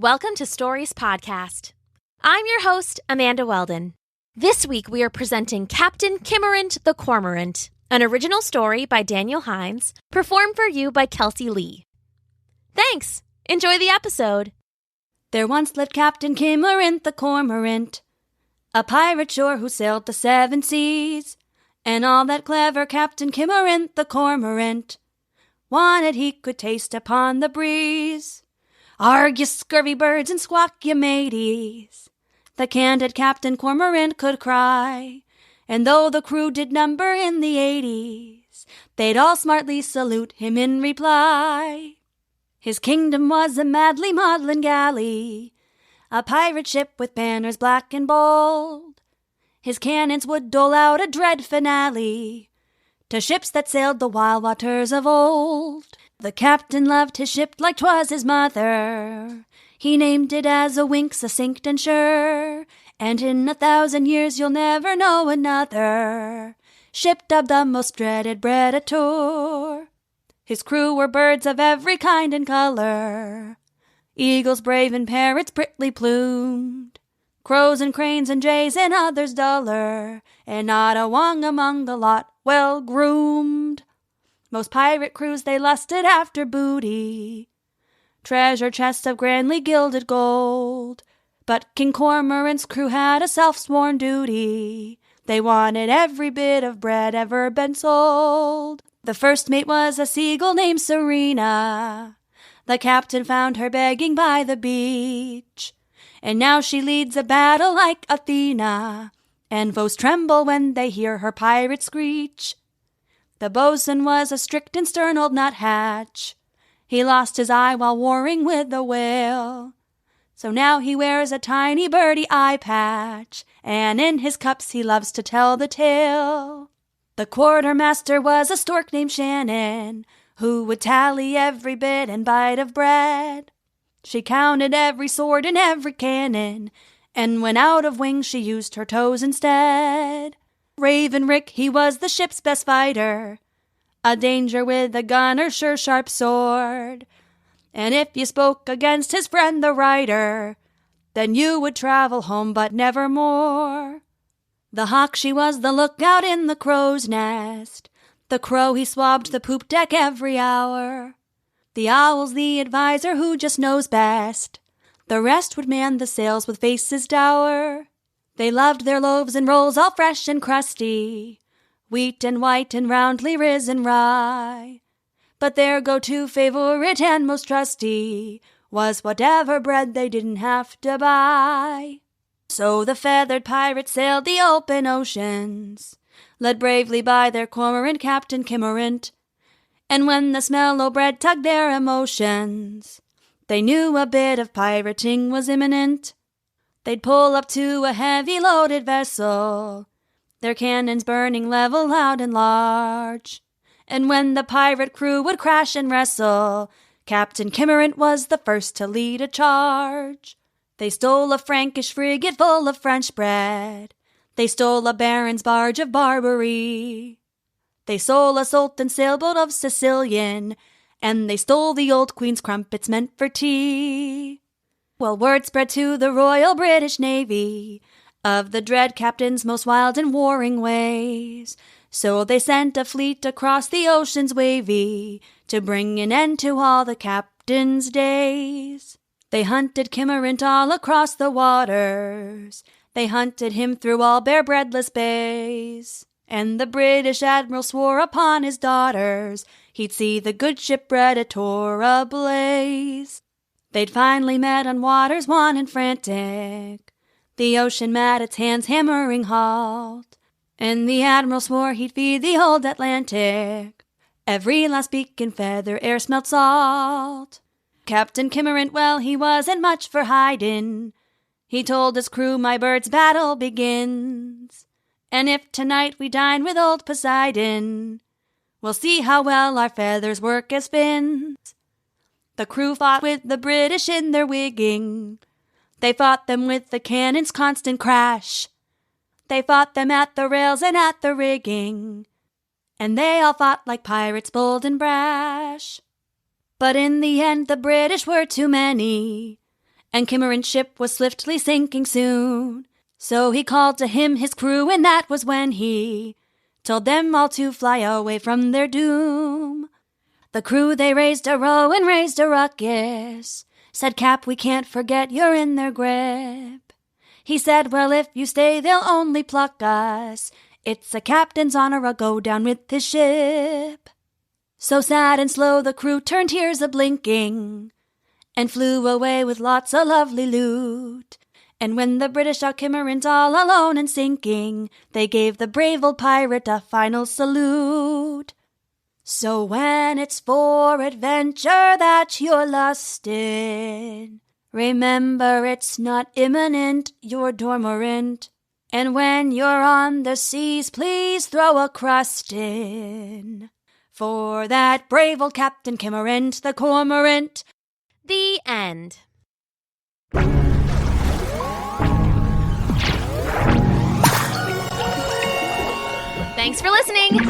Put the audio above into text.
Welcome to Stories Podcast. I'm your host, Amanda Weldin. This week we are presenting Captain Kimorent the Cormorant, an original story by Daniel Hinds, performed for you by Kelsie Lee. Thanks! Enjoy the episode! There once lived Captain Kimorent the Cormorant, a pirate sure who sailed the seven seas, and all that clever Captain Kimorent the Cormorant wanted he could taste upon the breeze. Arg, ye scurvy birds, and squawk, ye mateys, the candid Captain Cormorant could cry, and though the crew did number in the 80s, they'd all smartly salute him in reply. His kingdom was a madly maudlin galley, a pirate ship with banners black and bold. His cannons would dole out a dread finale to ships that sailed the wild waters of old. The captain loved his ship like 'twas his mother. He named it as a wink, succinct and sure, and in 1,000 years you'll never know another ship dubbed the most dreaded Predator. His crew were birds of every kind and color, eagles brave and parrots prettily plumed, crows and cranes and jays and others duller, and not a one among the lot well groomed. Most pirate crews they lusted after booty, treasure chests of grandly gilded gold, but King Cormorant's crew had a self-sworn duty. They wanted every bit of bread ever been sold. The first mate was a seagull named Serena. The captain found her begging by the beach, and now she leads a battle like Athena, and foes tremble when they hear her pirate screech. The boatswain was a strict and stern old nuthatch. He lost his eye while warring with a whale, so now he wears a tiny birdie eye patch, and in his cups he loves to tell the tale. The quartermaster was a stork named Shannon, who would tally every bit and bite of bread. She counted every sword and every cannon, and when out of wing she used her toes instead. Raven Rick, he was the ship's best fighter, a danger with a gun or sure sharp sword, and if you spoke against his friend the writer, then you would travel home but never more. The hawk, she was the lookout in the crow's nest, the crow he swabbed the poop deck every hour. The owl's the adviser who just knows best, the rest would man the sails with faces dour. They loved their loaves and rolls all fresh and crusty, wheat and white and roundly risen rye. But their go-to favorite and most trusty was whatever bread they didn't have to buy. So the feathered pirates sailed the open oceans, led bravely by their cormorant Captain Kimorent. And when the smell o' bread tugged their emotions, they knew a bit of pirating was imminent. They'd pull up to a heavy loaded vessel, their cannons burning level, loud and large. And when the pirate crew would crash and wrestle, Captain Kimorent was the first to lead a charge. They stole a Frankish frigate full of French bread, they stole a baron's barge of Barbary, they stole a sultan's sailboat of Sicilian, and they stole the old queen's crumpets meant for tea. Well, word spread to the Royal British Navy of the dread captain's most wild and warring ways, so they sent a fleet across the ocean's wavy to bring an end to all the captain's days. They hunted Kimorent all across the waters, they hunted him through all bare breadless bays, and the British admiral swore upon his daughters he'd see the good ship Predator ablaze. They'd finally met on waters wan and frantic, the ocean met its hands hammering halt, and the admiral swore he'd feed the old Atlantic. Every last beak and feather air smelt salt. Captain Kimorent, well, he wasn't much for hiding. He told his crew, my birds, battle begins, and if tonight we dine with old Poseidon, we'll see how well our feathers work as fins. The crew fought with the British in their wigging. They fought them with the cannon's constant crash. They fought them at the rails and at the rigging, and they all fought like pirates bold and brash. But in the end the British were too many, and Kimorent's ship was swiftly sinking soon. So he called to him his crew, and that was when he told them all to fly away from their doom. The crew, they raised a row and raised a ruckus. Said, "Cap, we can't forget you're in their grip." He said, "Well, if you stay, they'll only pluck us. It's a captain's honor, I'll go down with his ship." So sad and slow the crew turned tears a-blinking, and flew away with lots of lovely loot. And when the British saw Kimorent all alone and sinking, they gave the brave old pirate a final salute. So when it's for adventure that you're lusting, remember it's not imminent, you're dormant. And when you're on the seas, please throw a crust in for that brave old Captain Kimorent, the Cormorant. The end. Thanks for listening.